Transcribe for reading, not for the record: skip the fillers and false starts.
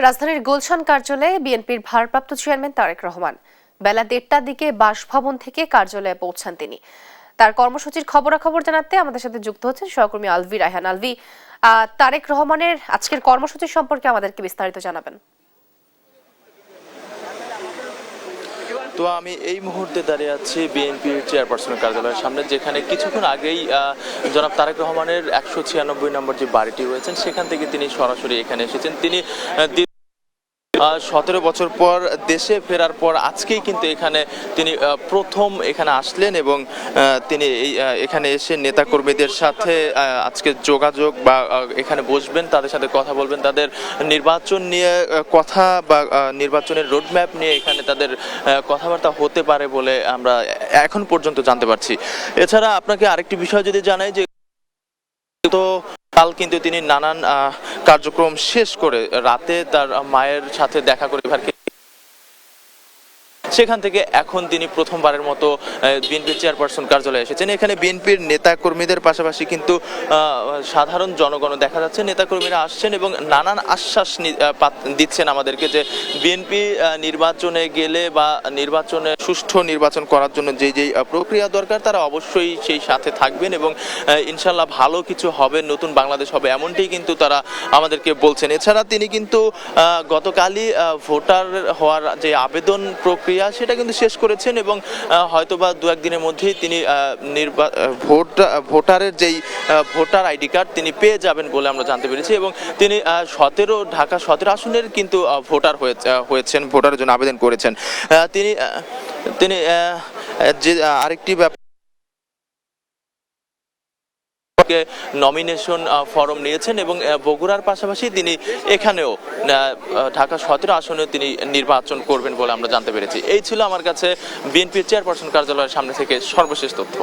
রাজধানীর গুলশান কার্যালয়ে বিএনপির ভারপ্রাপ্ত চেয়ারম্যান তারেক রহমান বেলা ১:৩০টার দিকে বাসভবন থেকে কার্যালয়ে পৌঁছান তিনি। তার কর্মসূচির খবরাখবর জানাতে আমাদের সাথে যুক্ত হচ্ছেন সহকর্মী আলভি রায়হান। আলভি, তারেক রহমানের আজকের কর্মসূচি সম্পর্কে আমাদেরকে বিস্তারিত জানাবেন। তো আমি এই মুহূর্তে দাঁড়িয়ে আছি বিএনপির চেয়ারপারসনের কার্যালয়ের সামনে, যেখানে কিছুক্ষণ আগেই জনাব তারেক রহমানের ১৯৬ নম্বর যে বাড়িটি রয়েছেন সেখান থেকে তিনি সরাসরি এখানে এসেছেন। তিনি ১৭ বছর পর দেশে ফেরার পর আজকেই কিন্তু এখানে তিনি প্রথম এখানে আসলেন এবং তিনি এখানে এসে নেতাকর্মীদের সাথে আজকে যোগাযোগ বা এখানে বসবেন, তাদের সাথে কথা বলবেন, তাদের নির্বাচন নিয়ে কথা বা নির্বাচনের রোডম্যাপ নিয়ে এখানে তাদের কথাবার্তা হতে পারে বলে আমরা এখন পর্যন্ত জানতে পারছি। এছাড়া আপনাকে আরেকটি বিষয় যদি জানাই যে তো কাল কিন্তু তিনি নানান কার্যক্রম শেষ করে রাতে তার মায়ের সাথে দেখা করে সেখান থেকে এখন তিনি প্রথমবারের মতো বিএনপির চেয়ারপারসন কার্যালয়ে এসেছেন। এখানে বিএনপির নেতা কর্মীদের পাশাপাশি কিন্তু সাধারণ জনগণ দেখা যাচ্ছে। নেতাকর্মীরা আসছেন এবং নানান আশ্বাস দিচ্ছেন আমাদেরকে যে বিএনপি নির্বাচনে গেলে বা নির্বাচনে সুষ্ঠু নির্বাচন করার জন্য যেই প্রক্রিয়া দরকার তারা অবশ্যই সেই সাথে থাকবেন এবং ইনশাল্লাহ ভালো কিছু হবে, নতুন বাংলাদেশ হবে, এমনটাই কিন্তু তারা আমাদেরকে বলছেন। এছাড়া তিনি কিন্তু গতকালই ভোটার হওয়ার যে আবেদন প্রক্রিয়া সেটা কিন্তু শেষ করেছেন এবং হয়তোবা দু একদিনের মধ্যেই তিনি ভোটারের যেই ভোটার আইডি কার্ড তিনি পেয়ে যাবেন বলে আমরা জানতে পেরেছি এবং তিনি ঢাকা 17 আসনের কিন্তু ভোটার হয়েছেন, ভোটারের জন্য আবেদন করেছেন। তিনি যে আরেকটি ব্যাপার নমিনেশন ফর্ম নিয়েছেন এবং বগুড়ার পাশাপাশি তিনি এখানেও ঢাকা 17 আসনে তিনি নির্বাচন করবেন বলে আমরা জানতে পেরেছি। এই ছিল আমার কাছে বিএনপির চেয়ারপারসন কার্যালয়ের সামনে থেকে সর্বশেষ তথ্য।